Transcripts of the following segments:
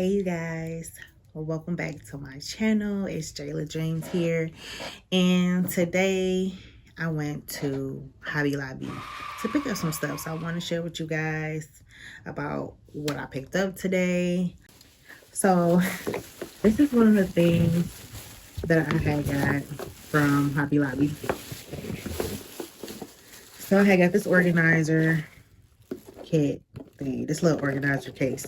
Hey you guys, well, welcome back to my channel. It's Jayla Dreams here, and today I went to Hobby Lobby to pick up some stuff. So I want to share with you guys about what I picked up today. So this is one of the things that I had got from Hobby Lobby. So I had got this organizer kit thing, this little organizer case,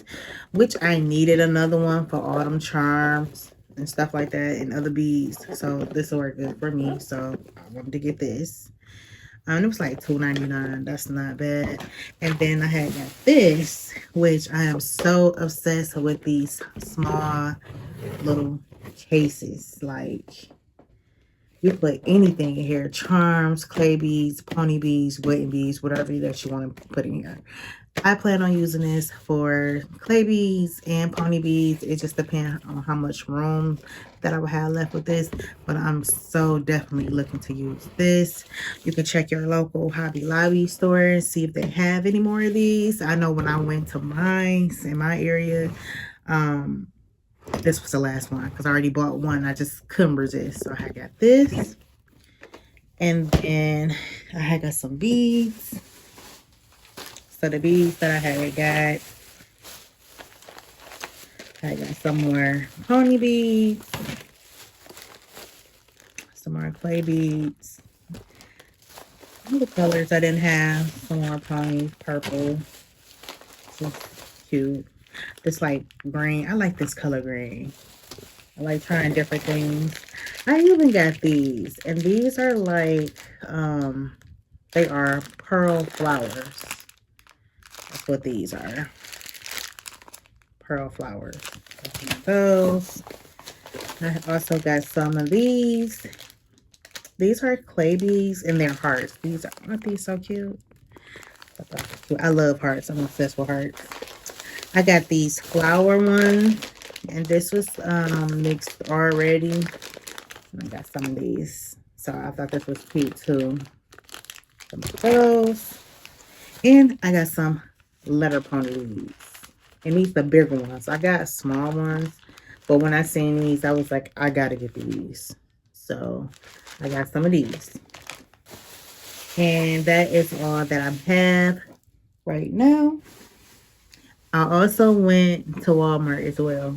which I needed another one for autumn charms and stuff like that and other beads. So this will work good for me. So I wanted to get this. It was like $2.99. That's not bad. And then I had got this, which I am so obsessed with these small little cases. Like, you put anything in here: charms, clay beads, pony beads, wedding beads, whatever that you want to put in here. I plan on using this for clay beads and pony beads. It just depends on how much room that I will have left with this, but I'm so definitely looking to use this. You can check your local Hobby Lobby store and see if they have any more of these. I know when I went to mine in my area, this was the last one because I already bought one. I just couldn't resist, so I got this. And then I had got some beads. So the beads that I had got, I got some more pony beads, some more clay beads. All the colors I didn't have, some more pony, purple. This is cute. This like green. I like this color green. I like trying different things. I even got these, and these are like, they are pearl flowers. That's what these are. Pearl flowers. Those. I also got some of these. These are clay beads and they're hearts. These aren't these so cute? I love hearts. I'm obsessed with hearts. I got these flower ones, and this was mixed already. I got some of these, so I thought this was cute too. Some of those, and I got some letter pony beads, and these are the bigger ones. I got small ones, but when I seen these, I was like, I gotta get these. So I got some of these, and that is all that I have right now. I also went to Walmart as well,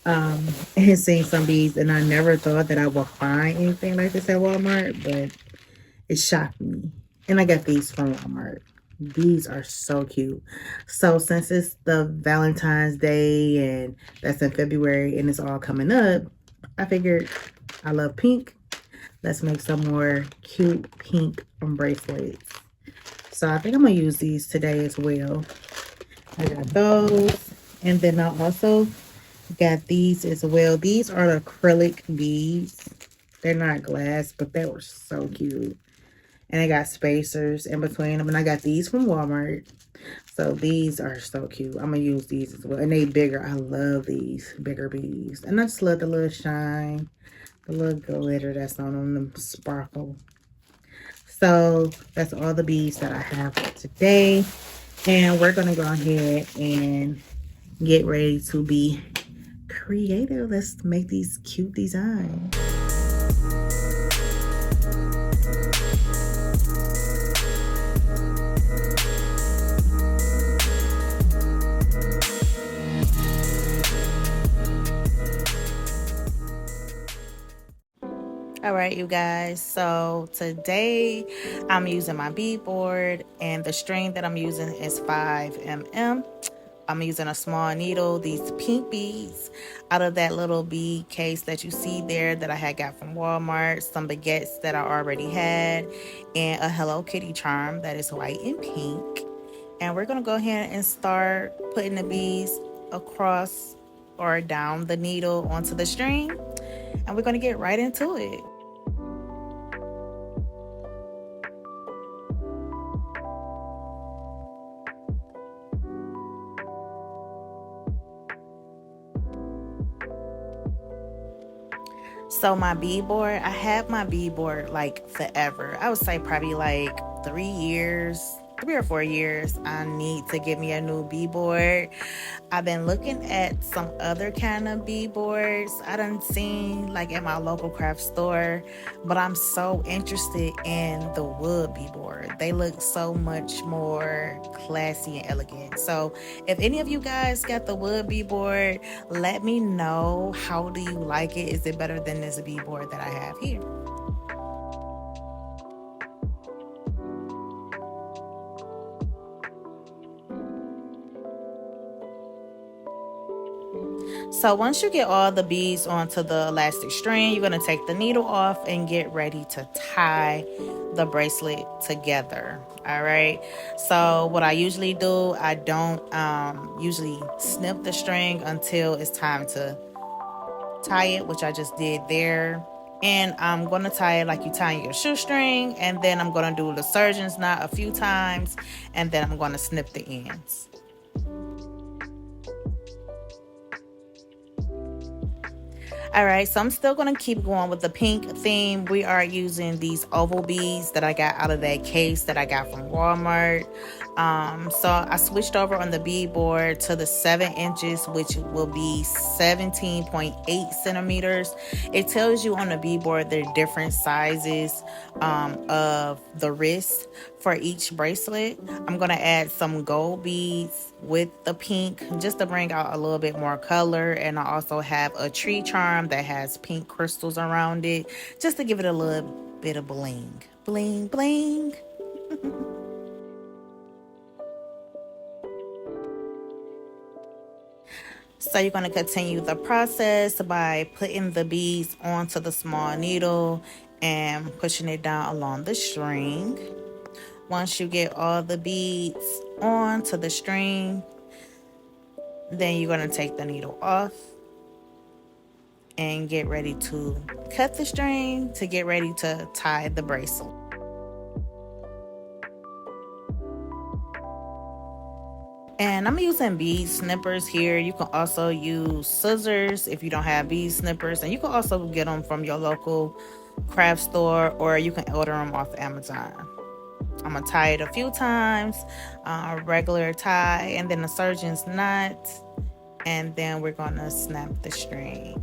and seen some of these, and I never thought that I would find anything like this at Walmart, but it shocked me. And I got these from Walmart. These are so cute. So since it's the Valentine's Day and that's in February and it's all coming up, I figured I love pink. Let's make some more cute pink bracelets. So I think I'm gonna use these today as well. I got those, and then I also got these as well. These are acrylic beads. They're not glass, but they were so cute. And I got spacers in between them. And I got these from Walmart. So these are so cute. I'm going to use these as well. And they bigger. I love these bigger beads. And I just love the little shine. The little glitter that's on them. The sparkle. So that's all the beads that I have for today. And we're going to go ahead and get ready to be creative. Let's make these cute designs. All right, you guys, so today I'm using my bead board, and the string that I'm using is 5mm. I'm using a small needle, these pink beads out of that little bead case that you see there that I had got from Walmart, some baguettes that I already had, and a Hello Kitty charm that is white and pink. And we're going to go ahead and start putting the beads across or down the needle onto the string, and we're going to get right into it. So my bead board, I had my bead board like forever. I would say probably like 3 years, 3 or 4 years, I need to get me a new bead. I've been looking at some other kind of bead boards I done seen like at my local craft store, but I'm so interested in the wood bead board. They look so much more classy and elegant. So if any of you guys got the wood bead board, let me know, how do you like it? Is it better than this bead board that I have here? So once you get all the beads onto the elastic string, you're going to take the needle off and get ready to tie the bracelet together. All right. So what I usually do, I don't usually snip the string until it's time to tie it, which I just did there. And I'm going to tie it like you tie your shoestring, and then I'm going to do the surgeon's knot a few times, and then I'm going to snip the ends. All right, so I'm still going to keep going with the pink theme. We are using these oval beads that I got out of that case that I got from Walmart. So I switched over on the bead board to the 7 inches, which will be 17.8 centimeters. It tells you on the bead board there are different sizes of the wrist for each bracelet. I'm going to add some gold beads with the pink just to bring out a little bit more color. And I also have a tree charm that has pink crystals around it just to give it a little bit of bling. Bling, bling. So you're going to continue the process by putting the beads onto the small needle and pushing it down along the string. Once you get all the beads onto the string, then you're going to take the needle off and get ready to cut the string to get ready to tie the bracelet. And I'm using bead snippers here. You can also use scissors if you don't have bead snippers, and you can also get them from your local craft store, or you can order them off Amazon. I'm gonna tie it a few times, regular tie, and then the surgeon's knot, and then we're gonna snap the string.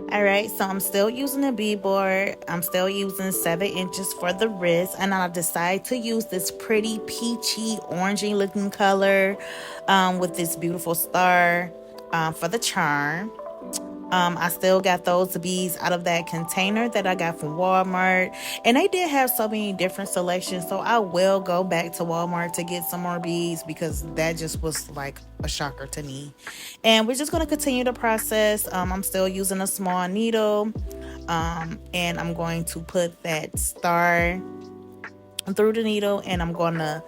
All right, so I'm still using a bead board. I'm still using 7 inches for the wrist, and I decided to use this pretty peachy, orangey looking color with this beautiful star for the charm. I still got those beads out of that container that I got from Walmart, and they did have so many different selections, so I will go back to Walmart to get some more beads because that just was like a shocker to me. And we're just going to continue the process. I'm still using a small needle, and I'm going to put that star through the needle, and I'm going to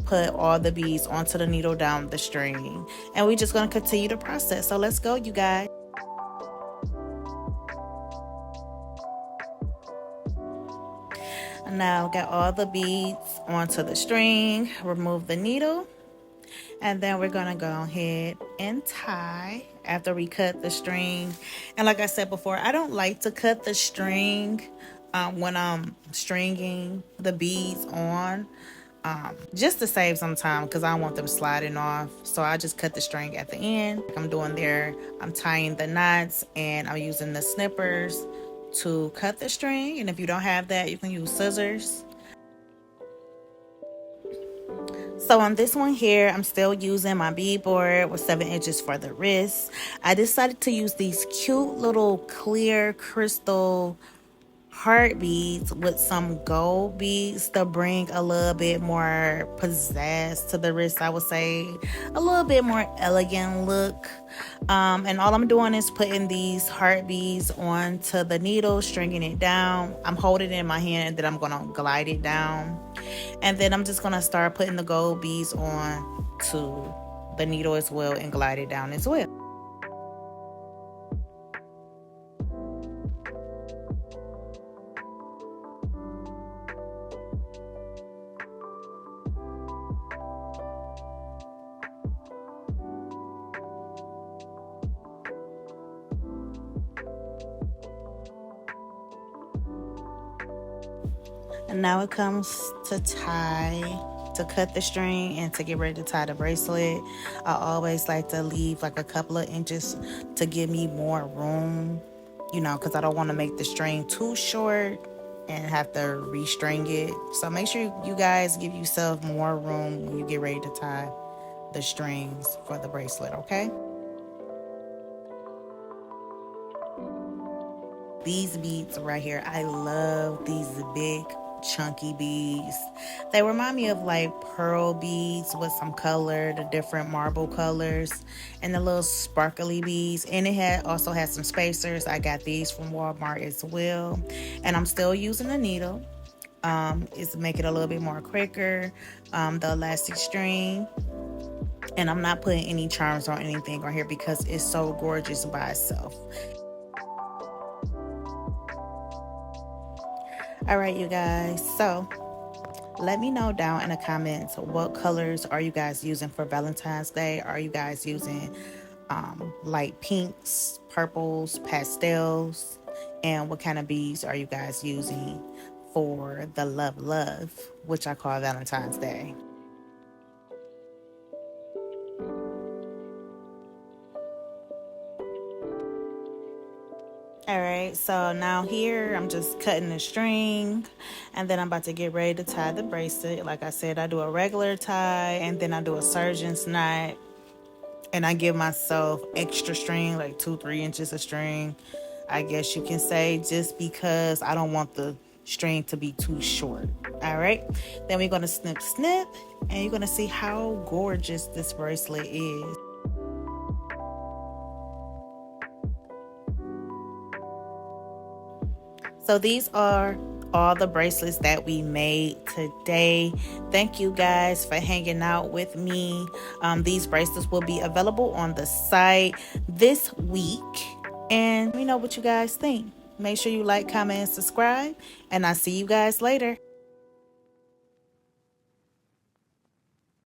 put all the beads onto the needle down the string, and we're just going to continue the process. So let's go, you guys. Now get all the beads onto the string, remove the needle, and then we're gonna go ahead and tie after we cut the string. And like I said before, I don't like to cut the string when I'm stringing the beads on, just to save some time because I don't want them sliding off. So I just cut the string at the end like I'm doing there. I'm tying the knots and I'm using the snippers to cut the string, and if you don't have that, you can use scissors. So on this one here, I'm still using my bead board with 7 inches for the wrist. I decided to use these cute little clear crystal heart beads with some gold beads to bring a little bit more pizzazz to the wrist. I would say a little bit more elegant look. And all I'm doing is putting these heart beads onto the needle, stringing it down. I'm holding it in my hand and then I'm gonna glide it down, and then I'm just gonna start putting the gold beads on to the needle as well and glide it down as well. And now it comes to to cut the string and to get ready to tie the bracelet. I always like to leave like a couple of inches to give me more room, because I don't want to make the string too short and have to restring it. So make sure you guys give yourself more room when you get ready to tie the strings for the bracelet, okay? These beads right here, I love these big chunky beads. They remind me of like pearl beads with some color, the different marble colors, and the little sparkly beads. And it also has some spacers. I got these from Walmart as well, and I'm still using a needle. It's make it a little bit more quicker, the elastic string. And I'm not putting any charms or anything on here because it's so gorgeous by itself. All right, you guys, so let me know down in the comments, what colors are you guys using for Valentine's Day? Are you guys using light pinks, purples, pastels? And what kind of beads are you guys using for the love, which I call Valentine's Day? All right, so now here I'm just cutting the string, and then I'm about to get ready to tie the bracelet. Like I said, I do a regular tie and then I do a surgeon's knot, and I give myself extra string, like 2-3 inches of string, I guess you can say, just because I don't want the string to be too short. All right, then we're gonna snip, and you're gonna see how gorgeous this bracelet is. So these are all the bracelets that we made today. Thank you guys for hanging out with me. These bracelets will be available on the site this week. And let me know what you guys think. Make sure you like, comment, and subscribe. And I'll see you guys later.